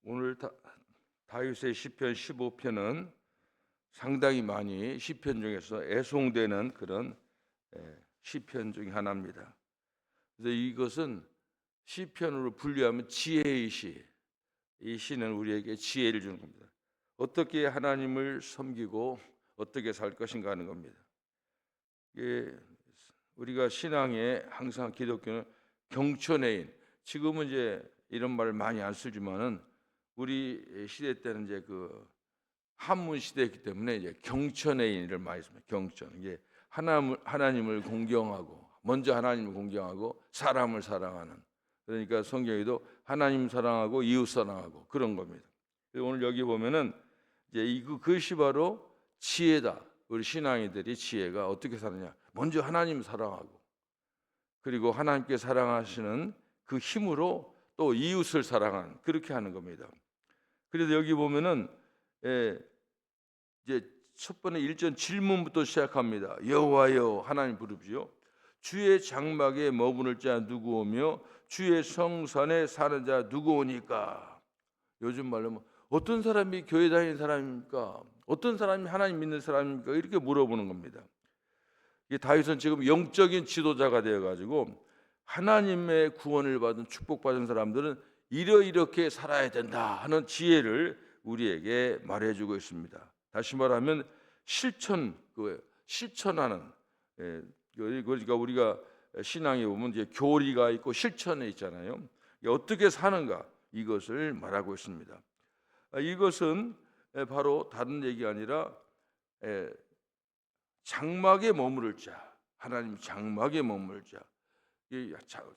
오늘 다윗의 시편 15편은 상당히 많이 시편 중에서 애송되는 그런 시편 중에 하나입니다. 그래서 이것은 시편으로 분류하면 지혜의 시. 이 시는 우리에게 지혜를 주는 겁니다. 어떻게 하나님을 섬기고 어떻게 살 것인가 하는 겁니다. 이게 우리가 신앙에 항상 기독교는 경천애인, 지금은 이제 이런 말을 많이 안 쓰지만은 우리 시대 때는 이제 그 한문 시대이기 때문에 이제 경천애인을 많이 씁니다. 경천. 이게 하나님을 공경하고, 먼저 하나님을 공경하고 사람을 사랑하는, 그러니까 성경에도 하나님 사랑하고 이웃 사랑하고 그런 겁니다. 오늘 여기 보면은 이제 그것이 바로 지혜다. 우리 신앙인들이 지혜가 어떻게 사느냐? 먼저 하나님 사랑하고, 그리고 하나님께 사랑하시는 그 힘으로 또 이웃을 사랑하는, 그렇게 하는 겁니다. 그래서 여기 보면은 이제 첫 번째 1절 질문부터 시작합니다. 여호와여, 하나님 부르지요. 주의 장막에 머무를 자 누구오며 주의 성산에 사는 자 누구오니까. 요즘 말로 뭐 어떤 사람이 교회 다니는 사람입니까? 어떤 사람이 하나님 믿는 사람입니까? 이렇게 물어보는 겁니다. 다윗은 지금 영적인 지도자가 되어가지고 하나님의 구원을 받은 축복받은 사람들은 이렇게 살아야 된다 하는 지혜를 우리에게 말해주고 있습니다. 다시 말하면 실천하는, 그러니까 우리가 신앙에 보면 이제 교리가 있고 실천에 있잖아요. 어떻게 사는가, 이것을 말하고 있습니다. 이것은 바로 다른 얘기가 아니라 장막에 머무를 자, 하나님 장막에 머무를 자.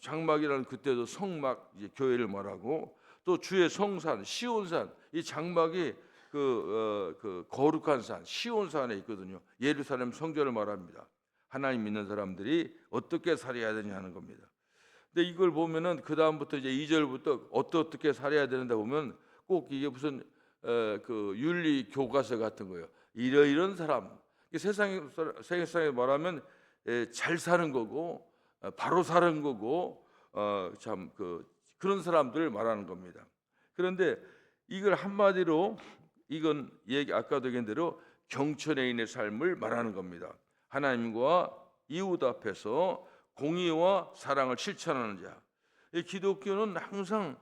장막이라는 그때도 성막, 이제 교회를 말하고, 또 주의 성산 시온산, 이 장막이 그 거룩한 산 시온산에 있거든요. 예루살렘 성전을 말합니다. 하나님 믿는 사람들이 어떻게 살아야 되냐 하는 겁니다. 근데 이걸 보면은 그 다음부터 이제 2절부터 어떻게 살아야 되는가 보면 꼭 이게 무슨 그 윤리 교과서 같은 거예요. 이런 사람, 세상에 말하면 잘 사는 거고, 바로 사는 거고, 참 그런 사람들을 말하는 겁니다. 그런데 이걸 한마디로 이건 아까도 얘기한 대로 경천애인의 삶을 말하는 겁니다. 하나님과 이웃 앞에서 공의와 사랑을 실천하는 자. 기독교는 항상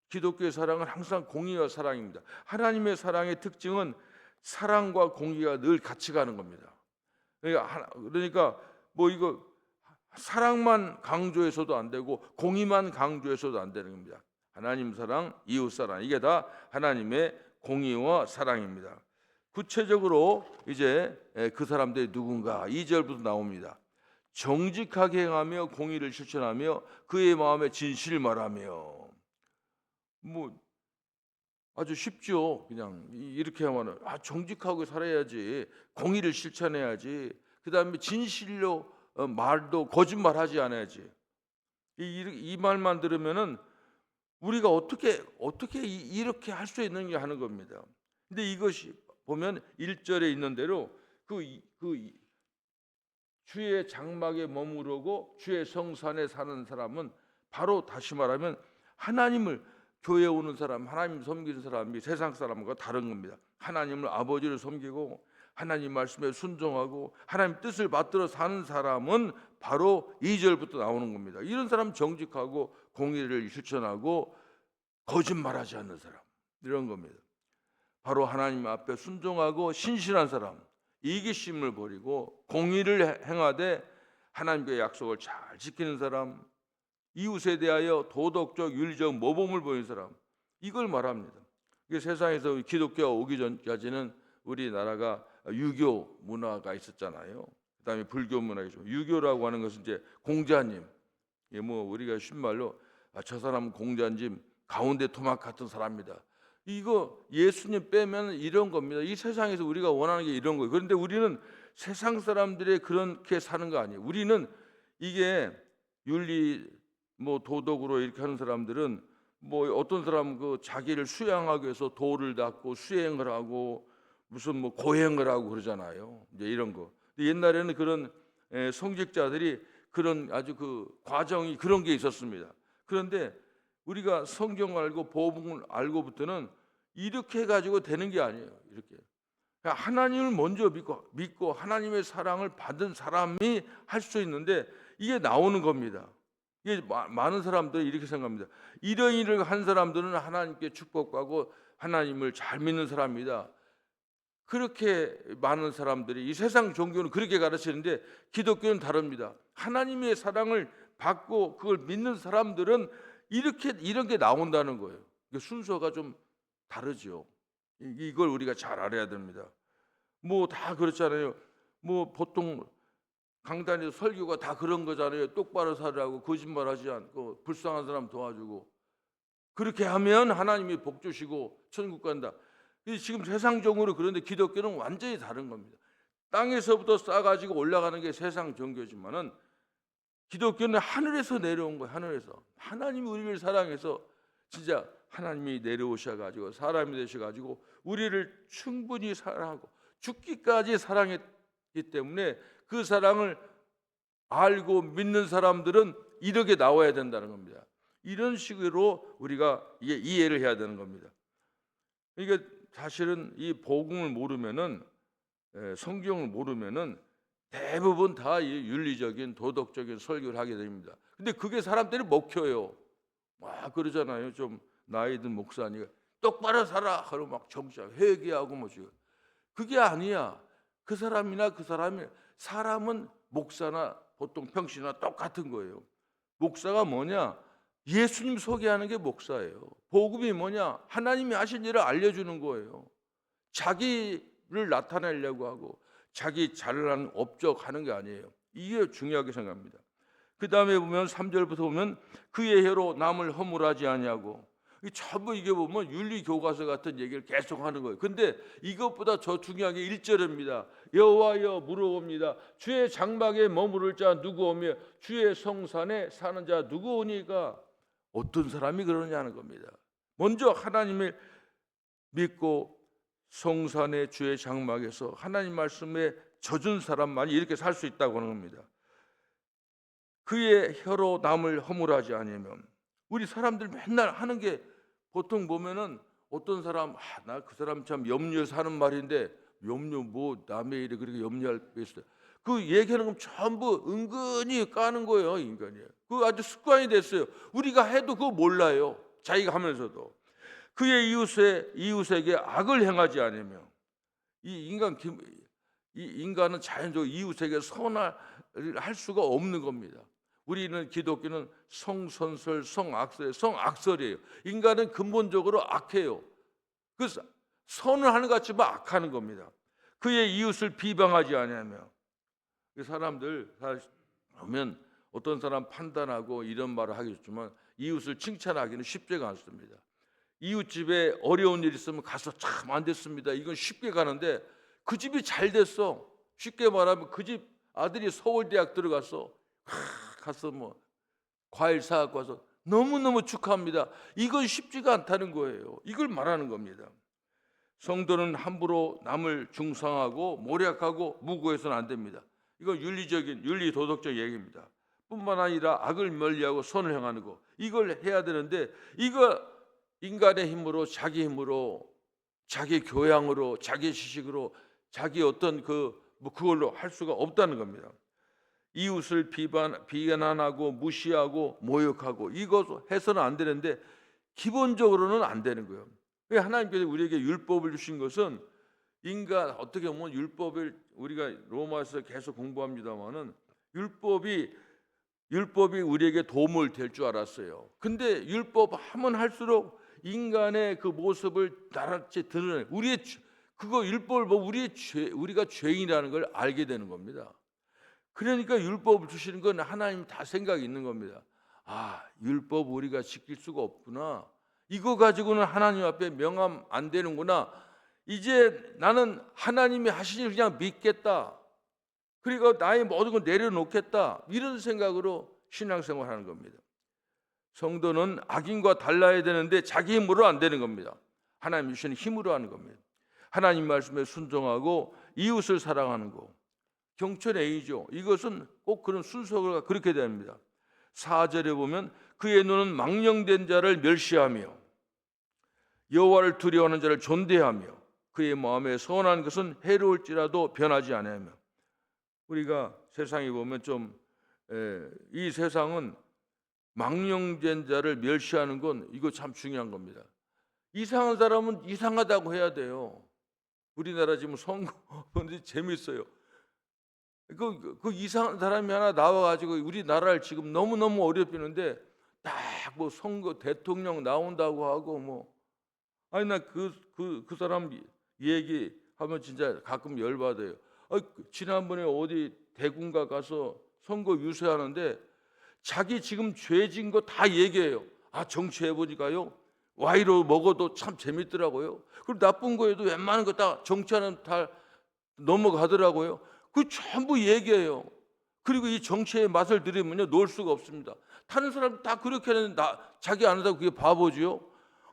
기독교의 사랑은 항상 공의와 사랑입니다. 하나님의 사랑의 특징은 사랑과 공의가 늘 같이 가는 겁니다. 그러니까 뭐 이거 사랑만 강조해서도 안 되고 공의만 강조해서도 안 되는 겁니다. 하나님 사랑, 이웃 사랑, 이게 다 하나님의 공의와 사랑입니다. 구체적으로 이제 그 사람들이 누군가 2절부터 나옵니다. 정직하게 행하며 공의를 실천하며 그의 마음에 진실을 말하며. 뭐 아주 쉽죠. 그냥 이렇게 하면 정직하게 살아야지, 공의를 실천해야지, 그 다음에 진실로 말도 거짓말하지 않아야지. 이 말만 들으면은 우리가 어떻게 이렇게 할 수 있느냐 하는 겁니다. 근데 이것이 보면 1절에 있는 대로 그 주의 장막에 머무르고 주의 성산에 사는 사람은 바로 다시 말하면 하나님을, 교회에 오는 사람, 하나님 섬기는 사람이 세상 사람과 다른 겁니다. 하나님을 아버지를 섬기고 하나님 말씀에 순종하고 하나님 뜻을 받들어 사는 사람은 바로 2절부터 나오는 겁니다. 이런 사람 정직하고 공의를 실천하고 거짓말하지 않는 사람, 이런 겁니다. 바로 하나님 앞에 순종하고 신실한 사람, 이기심을 버리고 공의를 행하되 하나님의 약속을 잘 지키는 사람, 이웃에 대하여 도덕적 윤리적 모범을 보이는 사람, 이걸 말합니다. 세상에서 기독교가 오기 전까지는 우리나라가 유교 문화가 있었잖아요. 그다음에 불교 문화가 있죠. 유교라고 하는 것은 이제 공자님, 뭐 우리가 쉬운 말로 저 사람은 공자님 가운데 토막 같은 사람이다. 이거 예수님 빼면 이런 겁니다. 이 세상에서 우리가 원하는 게 이런 거예요. 그런데 우리는 세상 사람들이 그렇게 사는 거 아니에요. 우리는 이게 윤리 뭐 도덕으로 이렇게 하는 사람들은 뭐 어떤 사람은 그 자기를 수양하기 위해서 도를 닦고 수행을 하고 무슨 뭐 고행을 하고 그러잖아요. 이제 이런 거. 옛날에는 그런 성직자들이 그런 아주 그 과정이 그런 게 있었습니다. 그런데 우리가 성경 알고 복음을 알고부터는 이렇게 해가지고 되는 게 아니에요. 이렇게 하나님을 먼저 믿고 하나님의 사랑을 받은 사람이 할 수 있는데 이게 나오는 겁니다. 이게 많은 사람들이 이렇게 생각합니다. 이런 일을 한 사람들은 하나님께 축복받고 하나님을 잘 믿는 사람이다. 그렇게 많은 사람들이 이 세상 종교는 그렇게 가르치는데 기독교는 다릅니다. 하나님의 사랑을 받고 그걸 믿는 사람들은 이런 게 나온다는 거예요. 순서가 좀 다르죠. 이걸 우리가 잘 알아야 됩니다. 뭐 다 그렇잖아요. 뭐 보통 강단에서 설교가 다 그런 거잖아요. 똑바로 살라고, 거짓말하지 않고 불쌍한 사람 도와주고, 그렇게 하면 하나님이 복 주시고 천국 간다. 지금 세상적으로 그런데 기독교는 완전히 다른 겁니다. 땅에서부터 쌓아가지고 올라가는 게 세상 종교지만은 기독교는 하늘에서 내려온 거예요. 하늘에서 하나님이 우리를 사랑해서 진짜 하나님이 내려오셔가지고 사람이 되셔가지고 우리를 충분히 사랑하고 죽기까지 사랑했기 때문에 그 사랑을 알고 믿는 사람들은 이렇게 나와야 된다는 겁니다. 이런 식으로 우리가 이해를 해야 되는 겁니다. 그러니까 사실은 이 복음을 모르면은, 성경을 모르면은 대부분 다 윤리적인 도덕적인 설교를 하게 됩니다. 근데 그게 사람들이 먹혀요. 막 그러잖아요. 좀 나이 든 목사니까 똑바로 살아 하고 막 정치하고 회개하고 뭐지. 그게 아니야. 그 사람이나 그 사람이, 사람은 목사나 보통 평신이나 똑같은 거예요. 목사가 뭐냐? 예수님 소개하는 게 목사예요. 복음이 뭐냐? 하나님이 하신 일을 알려주는 거예요. 자기를 나타내려고 하고 자기 잘난 업적하는 게 아니에요. 이게 중요하게 생각합니다. 그 다음에 보면 3절부터 보면 그의 혀로 남을 허물하지 아니하고, 전부 이게 보면 윤리교과서 같은 얘기를 계속 하는 거예요. 근데 이것보다 더 중요한 게 1절입니다. 여호와여 물어봅니다. 주의 장막에 머무를 자 누구오며 주의 성산에 사는 자 누구오니까? 어떤 사람이 그러냐는 겁니다. 먼저 하나님을 믿고 성산의 주의 장막에서 하나님 말씀에 젖은 사람만이 이렇게 살 수 있다고 하는 겁니다. 그의 혀로 남을 허물하지 않으면, 우리 사람들 맨날 하는 게 보통 보면은 어떤 사람 나 그 사람 참 염려해서 하는 말인데, 염려 뭐 남의 일에 그렇게 염려할 게 있어요. 그 얘기하는 건 전부 은근히 까는 거예요. 인간이 그 아주 습관이 됐어요. 우리가 해도 그거 몰라요. 자기가 하면서도. 그의 이웃에게 악을 행하지 않으며, 이 인간은 자연적으로 이웃에게 선을 할 수가 없는 겁니다. 우리는 기독교는 성선설, 성악설이에요. 인간은 근본적으로 악해요. 그래서 선을 하는 것 같지만 악하는 겁니다. 그의 이웃을 비방하지 않으며, 사람들 보면 어떤 사람 판단하고 이런 말을 하겠지만 이웃을 칭찬하기는 쉽지가 않습니다. 이웃집에 어려운 일 있으면 가서 참 안 됐습니다. 이건 쉽게 가는데 그 집이 잘 됐어. 쉽게 말하면 그 집 아들이 서울대학 들어갔어. 가서 뭐 과일 사갖고 와서 너무너무 축하합니다. 이건 쉽지가 않다는 거예요. 이걸 말하는 겁니다. 성도는 함부로 남을 중상하고 모략하고 무고해서는 안 됩니다. 이건 윤리 도덕적 얘기입니다. 뿐만 아니라 악을 멀리하고 선을 행하는 거, 이걸 해야 되는데 이거 인간의 힘으로, 자기 힘으로, 자기 교양으로, 자기 지식으로, 자기 어떤 그걸로 할 수가 없다는 겁니다. 이웃을 비난하고 무시하고 모욕하고 이거 해서는 안 되는데 기본적으로는 안 되는 거예요. 하나님께서 우리에게 율법을 주신 것은, 인간 어떻게 보면 율법을 우리가 로마서 계속 공부합니다만은 율법이 우리에게 도움을 될 줄 알았어요. 근데 율법 하면 할수록 인간의 그 모습을 나같이 드러내, 율법을 보면 우리가 죄인이라는 걸 알게 되는 겁니다. 그러니까 율법을 주시는 건 하나님 다 생각이 있는 겁니다. 아, 율법 우리가 지킬 수가 없구나. 이거 가지고는 하나님 앞에 명함 안 되는구나. 이제 나는 하나님이 하신 일 그냥 믿겠다. 그리고 나의 모든 걸 내려놓겠다. 이런 생각으로 신앙생활하는 겁니다. 성도는 악인과 달라야 되는데 자기 힘으로 안 되는 겁니다. 하나님 주시는 힘으로 하는 겁니다. 하나님 말씀에 순종하고 이웃을 사랑하는 거, 경천 A죠. 이것은 꼭 그런 순서가 그렇게 됩니다. 4절에 보면 그의 눈은 망령된 자를 멸시하며 여호와를 두려워하는 자를 존대하며 그의 마음에 선한 것은 해로울지라도 변하지 아니하며. 우리가 세상에 보면 이 세상은 망령된 자를 멸시하는 건 이거 참 중요한 겁니다. 이상한 사람은 이상하다고 해야 돼요. 우리나라 지금 선거 재밌어요. 그 이상한 사람이 하나 나와가지고 우리나라를 지금 너무너무 어렵히는데 딱 뭐 선거 대통령 나온다고 하고 뭐 아니 나 그 사람 얘기하면 진짜 가끔 열받아요. 지난번에 어디 대군가 가서 선거 유세하는데 자기 지금 죄진 거 다 얘기해요. 정치해 보니까요 와이로 먹어도 참 재밌더라고요. 그리고 나쁜 거에도 웬만한 거 다 정치하는 다 넘어가더라고요. 그 전부 얘기해요. 그리고 이 정치의 맛을 들으면요 놓을 수가 없습니다. 타는 사람 다 그렇게 하는데 자기 안 한다고 그게 바보지요?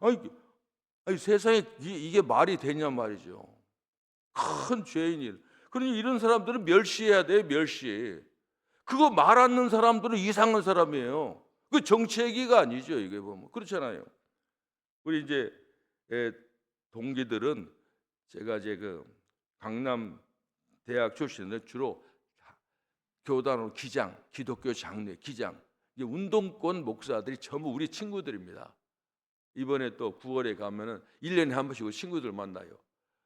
아니 세상에 이게 말이 되냐 말이죠. 큰 죄인이. 그러니 이런 사람들은 멸시해야 돼요. 멸시. 그거 말 않는 사람들은 이상한 사람이에요. 그 정치 얘기가 아니죠. 이게 보면 그렇잖아요. 우리 이제 동기들은 제가 이제 그 강남 대학 출신들 주로 교단으로 기장, 기독교 장례, 기장, 운동권 목사들이 전부 우리 친구들입니다. 이번에 또 9월에 가면은 1년에 한 번씩 친구들 만나요.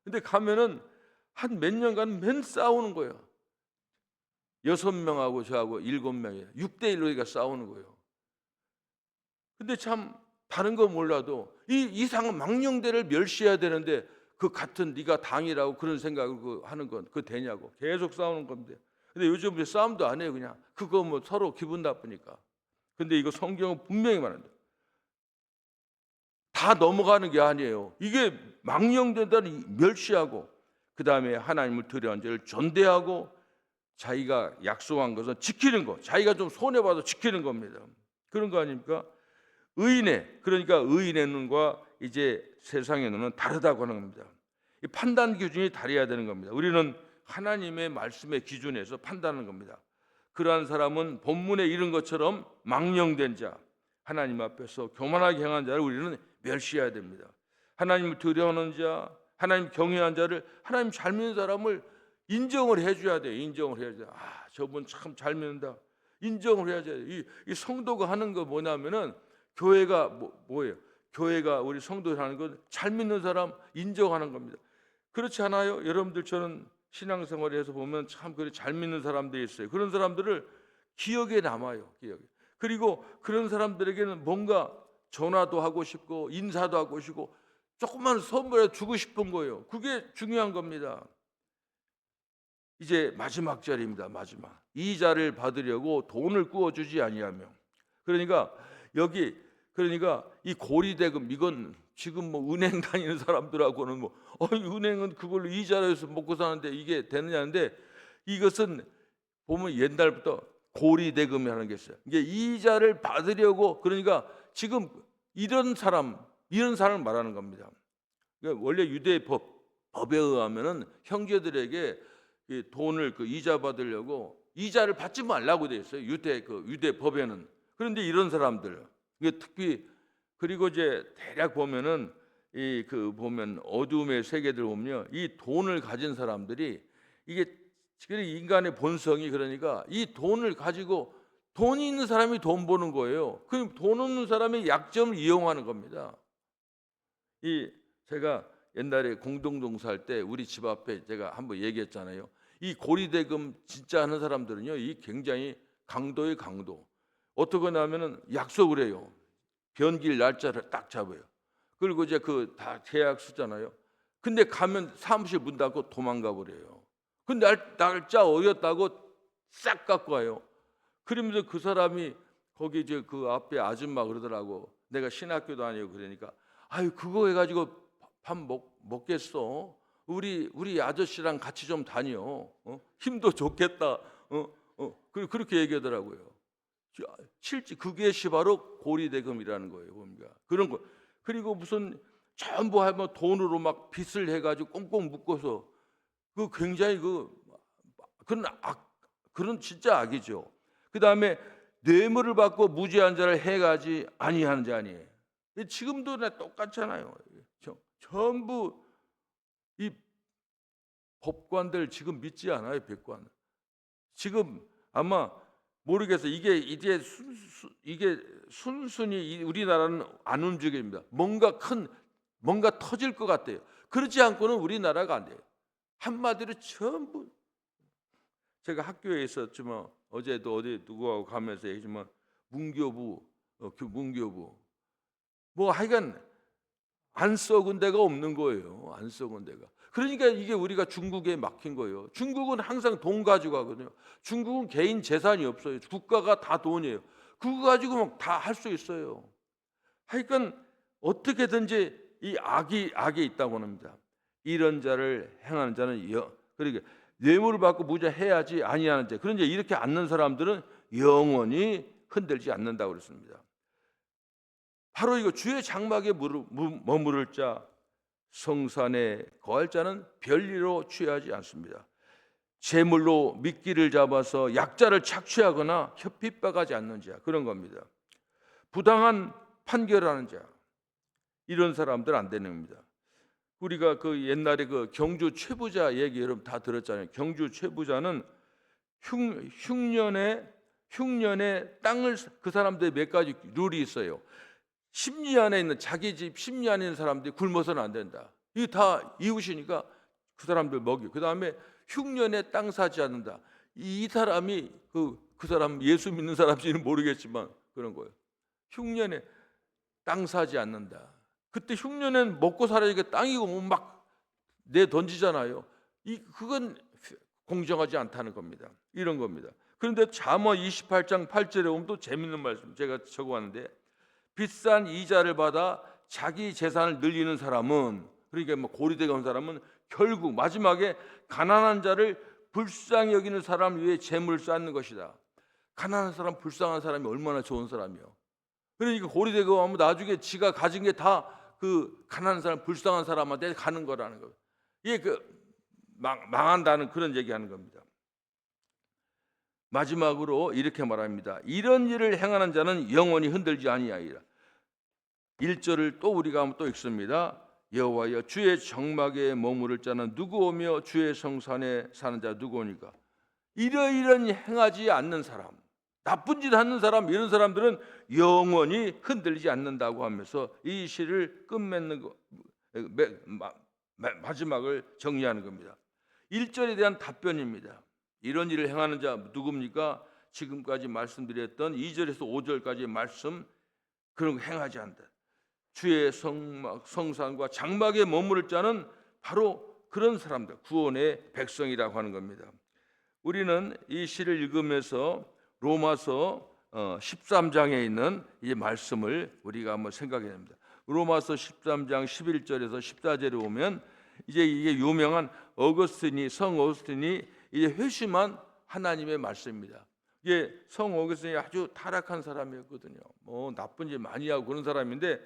근데 가면은 한 몇 년간 맨 싸우는 거예요. 6명하고 저하고 7명이에요. 6대1로 싸우는 거예요. 근데 참 다른 거 몰라도 이 이상한 망령대를 멸시해야 되는데 그 같은 네가 당이라고 그런 생각을 하는 건 그 되냐고 계속 싸우는 건데. 근데 요즘 싸움도 안 해요. 그냥 그거 뭐 서로 기분 나쁘니까. 근데 이거 성경은 분명히 말한다. 다 넘어가는 게 아니에요. 이게 망령된다는 멸시하고 그 다음에 하나님을 두려워하는 자를 존대하고 자기가 약속한 것은 지키는 거, 자기가 좀 손해봐도 지키는 겁니다. 그런 거 아닙니까? 그러니까 의인의 눈과 이제 세상의 눈은 다르다고 하는 겁니다. 이 판단 기준이 다르야 되는 겁니다. 우리는 하나님의 말씀의 기준에서 판단하는 겁니다. 그러한 사람은 본문에 이른 것처럼 망령된 자, 하나님 앞에서 교만하게 행한 자를 우리는 멸시해야 됩니다. 하나님을 두려워하는 자, 하나님 경외하는 자를, 하나님 잘 믿는 사람을 인정을 해줘야 돼요. 인정을 해야 돼요. 저분 참 잘 믿는다. 인정을 해야 돼요. 이 성도가 하는 거 뭐냐면은 교회가 뭐예요? 교회가 우리 성도가 하는 건 잘 믿는 사람 인정하는 겁니다. 그렇지 않아요? 여러분들 저는 신앙생활에서 보면 참 그래 잘 믿는 사람들이 있어요. 그런 사람들을 기억에 남아요. 기억에. 그리고 그런 사람들에게는 뭔가 전화도 하고 싶고 인사도 하고 싶고 조금만 선물해 주고 싶은 거예요. 그게 중요한 겁니다. 이제 마지막 절입니다. 마지막. 이자를 받으려고 돈을 구워주지 아니하며. 그러니까 이 고리대금 이건 지금 뭐 은행 다니는 사람들하고는 은행은 그걸로 이자를 해서 먹고 사는데 이게 되느냐는데 이것은 보면 옛날부터 고리대금이라는 게 있어요. 이게 이자를 받으려고 그러니까 지금 이런 사람을 말하는 겁니다. 그러니까 원래 유대 법에 의하면은 형제들에게 돈을 이자 받으려고 이자를 받지 말라고 돼 있어요. 유대 법에는. 그런데 이런 사람들 이게 특히 그리고 이제 대략 보면은 보면 어둠의 세계들 보면 이 돈을 가진 사람들이 이게 인간의 본성이 그러니까 이 돈을 가지고 돈이 있는 사람이 돈 버는 거예요. 그럼 돈 없는 사람의 약점을 이용하는 겁니다. 제가 옛날에 공동동사 할 때 우리 집 앞에 제가 한번 얘기했잖아요. 이 고리대금 진짜 하는 사람들은요, 이 굉장히 강도의 강도. 어떻게 하냐면은 약속을 해요. 변길 날짜를 딱 잡아요. 그리고 이제 다 계약 쓰잖아요. 근데 가면 사무실 문 닫고 도망가 버려요. 근데 날짜 어겼다고 싹 갖고 와요. 그러면서 그 사람이 거기 이제 그 앞에 아줌마 그러더라고. 내가 신학교도 아니고 그러니까 그거 해가지고 밥 먹겠어. 우리 아저씨랑 같이 좀 다녀. 힘도 좋겠다. 그렇게 얘기하더라고요. 실제 그게 바로 고리대금이라는 거예요. 뭡니까? 그런 거. 그리고 무슨 전부 하면 돈으로 막 빚을 해가지고 꽁꽁 묶어서 굉장히 그런 진짜 악이죠. 그 다음에 뇌물을 받고 무죄한 자를 해가지 아니하는 자 아니에요. 지금도 똑같잖아요. 전부 이 법관들 지금 믿지 않아요. 법관 지금 아마 모르겠어요. 이게 순순히 우리나라는 안 움직입니다. 뭔가 터질 것 같아요. 그렇지 않고는 우리나라가 안 돼요. 한마디로 전부 제가 학교에 있었지만 어제도 어디 누구하고 가면서 얘기지만 문교부 뭐 하여간 안 썩은 데가 없는 거예요. 안 썩은 데가. 그러니까 이게 우리가 중국에 막힌 거예요. 중국은 항상 돈 가지고 하거든요. 중국은 개인 재산이 없어요. 국가가 다 돈이에요. 그거 가지고 다 할 수 있어요. 하여간 어떻게든지 이 악이 있다고 합니다. 이런 자를 행하는 자는 그러니까 뇌물을 받고 무죄해야지 아니하는 자. 그런데 이렇게 않는 사람들은 영원히 흔들지 않는다고 그랬습니다. 바로 이거 주의 장막에 머무를 자, 성산에 거할 자는 별리로 취하지 않습니다. 재물로 미끼를 잡아서 약자를 착취하거나 핍박하지 않는 자, 그런 겁니다. 부당한 판결하는 자, 이런 사람들 안 되는 겁니다. 우리가 그 옛날에 그 경주 최부자 얘기 여러분 다 들었잖아요. 경주 최부자는 흉년에 땅을 그 사람들의 몇 가지 룰이 있어요. 심리 안에 있는 자기 집 심리 안에 있는 사람들이 굶어서는 안 된다. 이게 다 이웃이니까 그 사람들 먹여. 그 다음에 흉년에 땅 사지 않는다. 이 사람이 그 사람 예수 믿는 사람인지는 모르겠지만 그런 거예요. 흉년에 땅 사지 않는다. 그때 흉년엔 먹고 살아야니까 땅이고 막 내 던지잖아요. 그건 공정하지 않다는 겁니다. 이런 겁니다. 그런데 잠언 28장 8절에 보면 또 재밌는 말씀 제가 적어왔는데 비싼 이자를 받아 자기 재산을 늘리는 사람은 그러니까 뭐 고리되게 온 사람은 결국 마지막에 가난한 자를 불쌍히 여기는 사람 위에 재물을 쌓는 것이다. 가난한 사람, 불쌍한 사람이 얼마나 좋은 사람이요. 그러니까 고리되게 하면 나중에 지가 가진 게 다 그 가난한 사람, 불쌍한 사람한테 가는 거라는 거예요. 이게 망한다는 그런 얘기하는 겁니다. 마지막으로 이렇게 말합니다. 이런 일을 행하는 자는 영원히 흔들지 아니하리라. 1절을 또 우리가 한번 또 읽습니다. 여호와여 주의 정막에 머무를 자는 누구오며 주의 성산에 사는 자 누구오니까. 이러이런 행하지 않는 사람, 나쁜 짓 하는 사람, 이런 사람들은 영원히 흔들리지 않는다고 하면서 이 시를 끝맺는 거, 마지막을 정리하는 겁니다. 1절에 대한 답변입니다. 이런 일을 행하는 자 누굽니까? 지금까지 말씀드렸던 2절에서 5절까지의 말씀, 그런 거 행하지 않는다. 주의 성산과 장막에 머무를 자는 바로 그런 사람들, 구원의 백성이라고 하는 겁니다. 우리는 이 시를 읽으면서 로마서 13장에 있는 이 말씀을 우리가 한번 생각해야 합니다. 로마서 13장 11절에서 14절에 보면 이제 이게 유명한 성 어거스틴이 이제 회심한 하나님의 말씀입니다. 이게 성 어거스틴이 아주 타락한 사람이었거든요. 뭐 나쁜 짓 많이 하고 그런 사람인데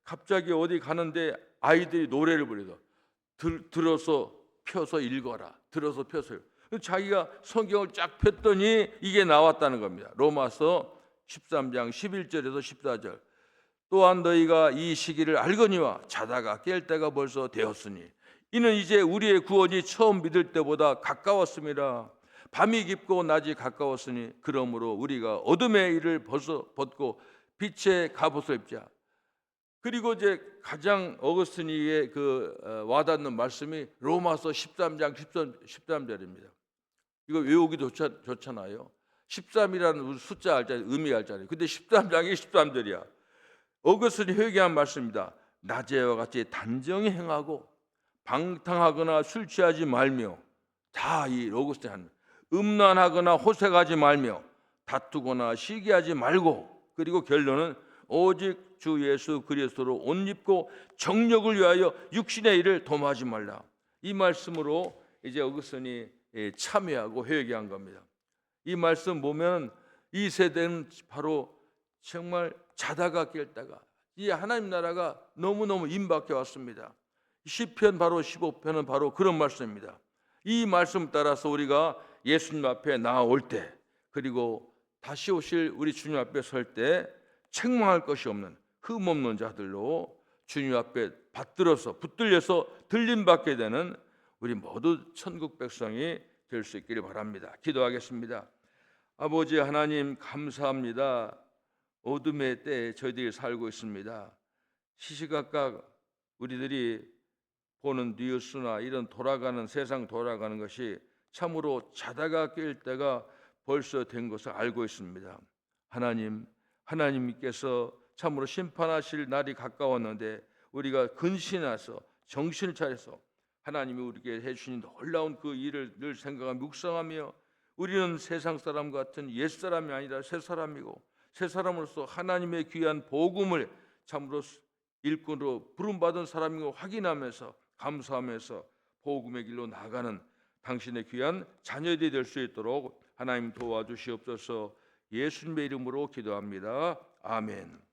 갑자기 어디 가는데 아이들이 노래를 부르서 들어서 펴서 읽어라. 들어서 펴서 읽어라. 자기가 성경을 쫙 폈더니 이게 나왔다는 겁니다. 로마서 13장 11절에서 14절. 또한 너희가 이 시기를 알거니와 자다가 깰 때가 벌써 되었으니 이는 이제 우리의 구원이 처음 믿을 때보다 가까웠음이라. 밤이 깊고 낮이 가까웠으니 그러므로 우리가 어둠의 일을 벗고 빛의 갑옷을 입자. 그리고 이제 가장 어거스틴이의 와닿는 말씀이 로마서 13장 13절입니다. 이거 외우기도 좋잖아요. 13이라는 숫자 알잖아요. 의미 알잖아요. 근데 13장이 13절이야. 어거스틴이 회개한 말씀입니다. 낮에와 같이 단정히 행하고 방탕하거나 술 취하지 말며, 다 이 어거스틴 한 음란하거나 호색하지 말며 다투거나 시기하지 말고, 그리고 결론은 오직 주 예수 그리스도로 옷 입고 정력을 위하여 육신의 일을 도모하지 말라. 이 말씀으로 이제 어거스틴이 참여하고 회개한 겁니다. 이 말씀 보면 이 세대는 바로 정말 자다가 깰다가 이 하나님 나라가 너무너무 임박해 왔습니다. 시편 바로 15편은 바로 그런 말씀입니다. 이 말씀 따라서 우리가 예수님 앞에 나아올 때, 그리고 다시 오실 우리 주님 앞에 설 때 책망할 것이 없는 흠 없는 자들로 주님 앞에 붙들려서 들림받게 되는 우리 모두 천국 백성이 될 수 있기를 바랍니다. 기도하겠습니다. 아버지 하나님, 감사합니다. 어둠의 때에 저희들이 살고 있습니다. 시시각각 우리들이 보는 뉴스나 이런 돌아가는 세상 돌아가는 것이 참으로 자다가 깰 때가 벌써 된 것을 알고 있습니다. 하나님께서 참으로 심판하실 날이 가까웠는데 우리가 근신해서 정신을 차려서 하나님이 우리에게 해주신 놀라운 그 일을 늘 생각하며 묵상하며 우리는 세상 사람 같은 옛 사람이 아니라 새 사람이고 새 사람으로서 하나님의 귀한 복음을 참으로 일꾼으로 부름받은 사람이고 확인하면서 감사하면서 복음의 길로 나가는 당신의 귀한 자녀들이 될 수 있도록 하나님 도와주시옵소서. 예수님의 이름으로 기도합니다. 아멘.